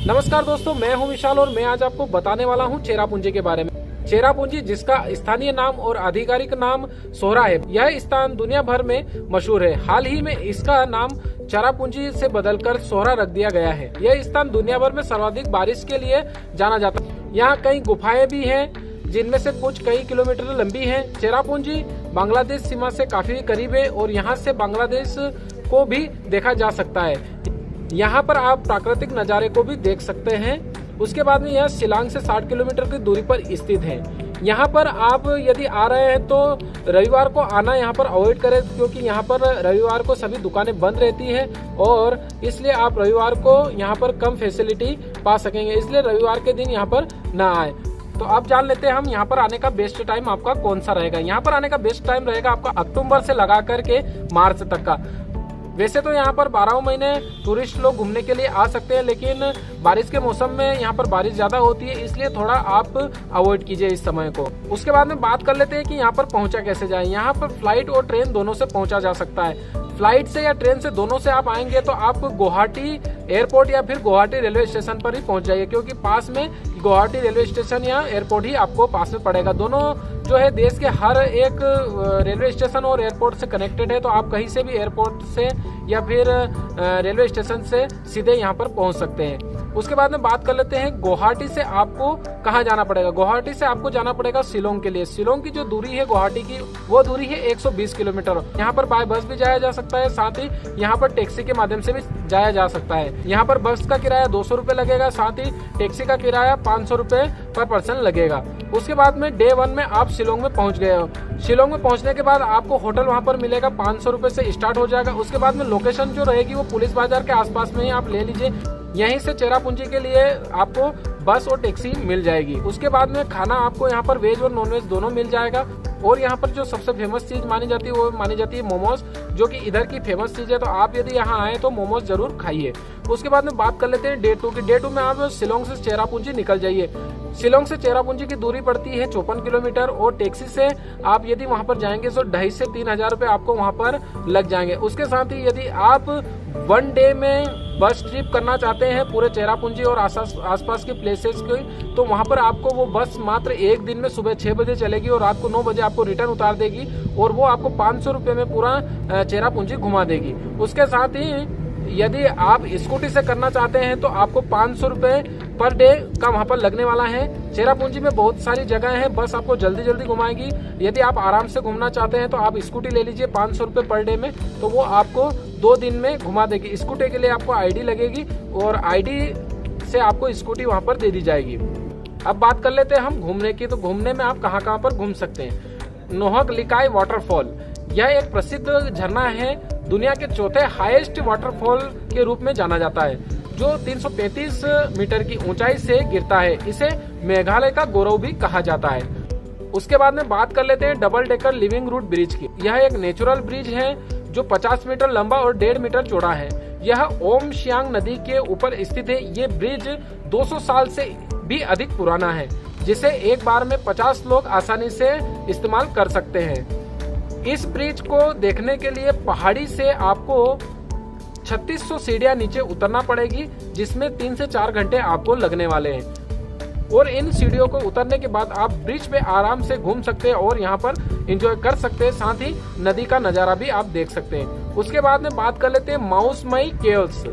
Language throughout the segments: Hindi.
नमस्कार दोस्तों, मैं हूं विशाल और मैं आज आपको बताने वाला हूं चेरापूंजी के बारे में। चेरापूंजी, जिसका स्थानीय नाम और आधिकारिक नाम सोहरा है, यह स्थान दुनिया भर में मशहूर है। हाल ही में इसका नाम चेरापूंजी से बदलकर सोहरा रख दिया गया है। यह स्थान दुनिया भर में सर्वाधिक बारिश के लिए जाना जाता है। यहाँ कई गुफाएं भी हैं, जिनमें से कुछ कई किलोमीटर लंबी हैं। चेरापूंजी बांग्लादेश सीमा से काफी करीब है और यहाँ से बांग्लादेश को भी देखा जा सकता है। यहाँ पर आप प्राकृतिक नज़ारे को भी देख सकते हैं। उसके बाद में यह शिलांग से 60 किलोमीटर की दूरी पर स्थित है। यहाँ पर आप यदि आ रहे हैं तो रविवार को आना यहाँ पर अवॉइड करें, क्योंकि यहाँ पर रविवार को सभी दुकानें बंद रहती है और इसलिए आप रविवार को यहाँ पर कम फैसिलिटी पा सकेंगे। इसलिए रविवार के दिन यहाँ पर ना आए। तो आप जान लेते हैं हम यहाँ पर आने का बेस्ट टाइम आपका कौन सा रहेगा। यहाँ पर आने का बेस्ट टाइम रहेगा आपका अक्टूबर से लगा करके मार्च तक का। वैसे तो यहाँ पर 12 महीने टूरिस्ट लोग घूमने के लिए आ सकते हैं, लेकिन बारिश के मौसम में यहाँ पर बारिश ज्यादा होती है, इसलिए थोड़ा आप अवॉइड कीजिए इस समय को। उसके बाद में बात कर लेते हैं कि यहाँ पर पहुंचा कैसे जाए। यहाँ पर फ्लाइट और ट्रेन दोनों से पहुंचा जा सकता है। फ्लाइट से या ट्रेन से दोनों से आप आएंगे तो आप गुवाहाटी एयरपोर्ट या फिर गुवाहाटी रेलवे स्टेशन पर ही पहुंच जाइए, क्योंकि पास में गुवाहाटी रेलवे स्टेशन या एयरपोर्ट ही आपको पास में पड़ेगा। दोनों जो है देश के हर एक रेलवे स्टेशन और एयरपोर्ट से कनेक्टेड है, तो आप कहीं से भी एयरपोर्ट से या फिर रेलवे स्टेशन से सीधे यहाँ पर पहुंच सकते हैं। उसके बाद में बात कर लेते हैं गुवाहाटी से आपको कहाँ जाना पड़ेगा। गुवाहाटी से आपको जाना पड़ेगा शिलोंग के लिए। शिलोंग की जो दूरी है गुवाहाटी की, वो दूरी है 120 किलोमीटर। यहाँ पर बाय बस भी जाया जा सकता है, साथ ही यहाँ पर टैक्सी के माध्यम से भी जाया जा सकता है। यहाँ पर बस का किराया 200 रुपए लगेगा, साथ ही टैक्सी का किराया 500 रुपए पर पर्सन लगेगा। उसके बाद में डे 1 में आप शिलोंग में पहुंच गए हो। शिलोंग में पहुंचने के बाद आपको होटल वहां पर मिलेगा, 500 रुपए से स्टार्ट हो जाएगा। उसके बाद में लोकेशन जो रहेगी वो पुलिस बाजार के आसपास में ही आप ले लीजिए। यहीं से चेरापूंजी के लिए आपको बस और टैक्सी मिल जाएगी। उसके बाद में खाना आपको यहाँ पर वेज और नॉन वेज दोनों मिल जाएगा। और यहाँ पर जो सबसे फेमस चीज मानी जाती है वो मानी जाती है मोमोज, जो कि इधर की फेमस चीज है। तो आप यदि यहाँ आए तो मोमोज जरूर खाइए। उसके बाद में बात कर लेते हैं डे 2 की। डे 2 में आप शिलोंग से चेरापूंजी निकल जाइए। शिलोंग से चेरापूंजी की दूरी पड़ती है 54 किलोमीटर और टैक्सी से आप यदि वहां पर जाएंगे तो 2500 से 3000 रुपए आपको वहां पर लग जाएंगे। उसके साथ ही यदि आप 1 डे में बस ट्रिप करना चाहते हैं पूरे चेरापूंजी और आसपास के प्लेसेस की, तो वहां पर आपको वो बस मात्र एक दिन में सुबह 6 बजे चलेगी और रात को 9 बजे आपको रिटर्न उतार देगी और वो आपको 500 रुपए में पूरा चेरापूंजी घुमा देगी। उसके साथ ही यदि आप स्कूटी से करना चाहते हैं तो आपको 500 रुपए पर डे का वहां पर लगने वाला है। चेरापूंजी में बहुत सारी जगह है, बस आपको जल्दी जल्दी घुमाएगी। यदि आप आराम से घूमना चाहते हैं तो आप स्कूटी ले लीजिए 500 रुपए पर डे में, तो वो आपको 2 दिन में घुमा देगी। स्कूटी के लिए आपको आईडी लगेगी और आईडी से आपको स्कूटी वहां पर दे दी जाएगी। अब बात कर लेते हैं हम घूमने की। तो घूमने में आप कहाँ कहाँ पर घूम सकते हैं। नोहक लिकाई वाटरफॉल, यह एक प्रसिद्ध झरना है, दुनिया के चौथे हाईएस्ट वाटरफॉल के रूप में जाना जाता है, जो 335 मीटर की ऊंचाई से गिरता है। इसे मेघालय का गौरव भी कहा जाता है। उसके बाद में बात कर लेते हैं double decker living root bridge की। यह एक नेचुरल ब्रिज है जो 50 मीटर लंबा और 1.5 मीटर चौड़ा है। यह ओम सियांग नदी के ऊपर स्थित है। ये ब्रिज 200 साल से भी अधिक पुराना है, जिसे एक बार में 50 लोग आसानी से इस्तेमाल कर सकते हैं। इस ब्रिज को देखने के लिए पहाड़ी से आपको 3600 सीढ़ियां नीचे उतरना पड़ेगी, जिसमें 3 से 4 घंटे आपको लगने वाले हैं। और इन सीढ़ियों को उतरने के बाद आप ब्रिज पे आराम से घूम सकते हैं और यहाँ पर एंजॉय कर सकते हैं, साथ ही नदी का नजारा भी आप देख सकते हैं। उसके बाद में बात कर लेते हैं माउसमई केव्स।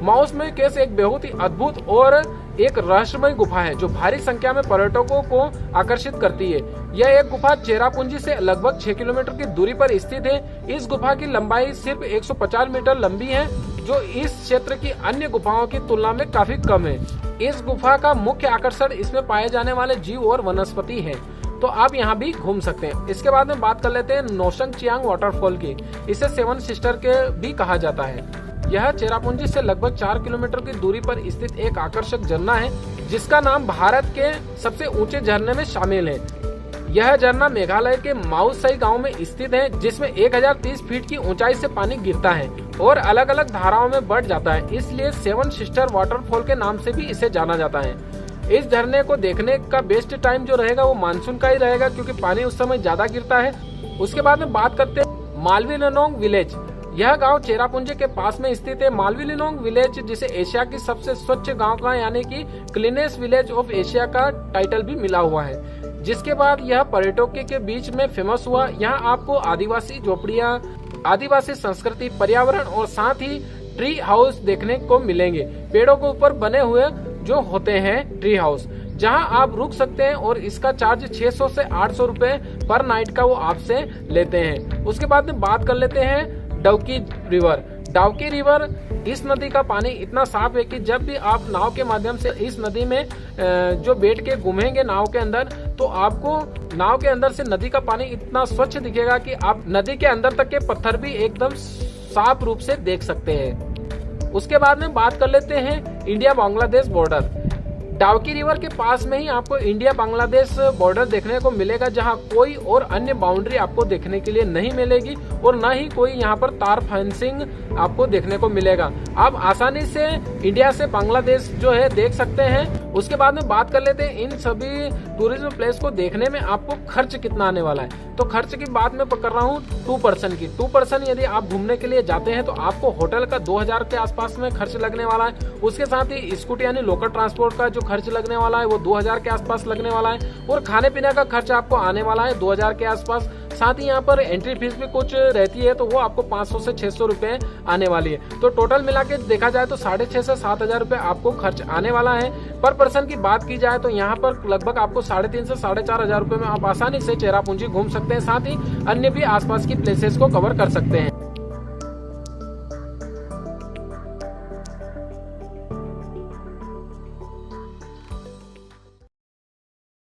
माउसमई केव्स एक बहुत ही अद्भुत और एक रहस्यमय गुफा है जो भारी संख्या में पर्यटकों को आकर्षित करती है। यह एक गुफा चेरापूंजी से लगभग 6 किलोमीटर की दूरी पर स्थित है। इस गुफा की लंबाई सिर्फ 150 मीटर लंबी है, जो इस क्षेत्र की अन्य गुफाओं की तुलना में काफी कम है। इस गुफा का मुख्य आकर्षण इसमें पाए जाने वाले जीव और वनस्पति है, तो आप यहाँ भी घूम सकते हैं। इसके बाद में बात कर लेते हैं नोशंग चियांग वाटरफॉल की। इसे 7 सिस्टर के भी कहा जाता है। यह चेरापूंजी से लगभग 4 किलोमीटर की दूरी पर स्थित एक आकर्षक झरना है, जिसका नाम भारत के सबसे ऊंचे झरने में शामिल है। यह झरना मेघालय के माउसई गांव में स्थित है, जिसमें 1030 फीट की ऊंचाई से पानी गिरता है और अलग अलग धाराओं में बढ़ जाता है। इसलिए 7 सिस्टर वाटरफॉल के नाम से भी इसे जाना जाता है। इस झरने को देखने का बेस्ट टाइम जो रहेगा वो मानसून का ही रहेगा, क्योंकि पानी उस समय ज्यादा गिरता है। उसके बाद में बात करते हैं मालवी ननोंग विलेज। यह गांव चेरापूंजी के पास में स्थित है। मालवीलिनोंग विलेज जिसे एशिया की सबसे स्वच्छ गांव का यानी कि क्लीनेस्ट विलेज ऑफ एशिया का टाइटल भी मिला हुआ है, जिसके बाद यह पर्यटकों के बीच में फेमस हुआ। यहाँ आपको आदिवासी झोपड़ियाँ, आदिवासी संस्कृति, पर्यावरण और साथ ही ट्री हाउस देखने को मिलेंगे। पेड़ों के ऊपर बने हुए जो होते हैं ट्री हाउस, जहां आप रुक सकते हैं और इसका चार्ज 600 से 800 रुपए पर नाइट का वो आपसे लेते हैं। उसके बाद में बात कर लेते हैं डाउकी रिवर। डाउकी रिवर, इस नदी का पानी इतना साफ है कि जब भी आप नाव के माध्यम से इस नदी में जो बैठ के घूमेंगे नाव के अंदर, तो आपको नाव के अंदर से नदी का पानी इतना स्वच्छ दिखेगा कि आप नदी के अंदर तक के पत्थर भी एकदम साफ रूप से देख सकते हैं। उसके बाद में बात कर लेते हैं India Bangladesh border. Dawki river के पास में ही आपको इंडिया बांग्लादेश बॉर्डर देखने को मिलेगा, जहां कोई और अन्य बाउंड्री आपको देखने के लिए नहीं मिलेगी और न ही कोई यहां पर तार फेंसिंग आपको देखने को मिलेगा। आप आसानी से इंडिया से बांग्लादेश जो है देख सकते हैं। उसके बाद में बात कर लेते हैं इन सभी टूरिज्म प्लेस को देखने में आपको खर्च कितना आने वाला है। तो खर्च की बात मैं कर रहा हूँ 2 पर्सन की। 2 पर्सन यदि आप घूमने के लिए जाते हैं तो आपको होटल का 2000 के आसपास में खर्च लगने वाला है। उसके साथ ही स्कूटी यानी लोकल ट्रांसपोर्ट का जो खर्च लगने वाला है वो 2000 के आसपास लगने वाला है और खाने पीने का खर्च आपको आने वाला है 2000 के आसपास। साथ ही यहाँ पर एंट्री फीस भी कुछ रहती है, तो वो आपको 500 से 600 रुपए आने वाली है। तो टोटल मिला के देखा जाए तो 6,500 से 7,000 रुपए आपको खर्च आने वाला है। पर पर्सन की बात की जाए तो यहाँ पर लगभग आपको 3,500 से 4,500 रुपए में आप आसानी से चेरापूंजी घूम सकते हैं। साथ ही अन्य भी आसपास की प्लेसेस को कवर कर सकते हैं।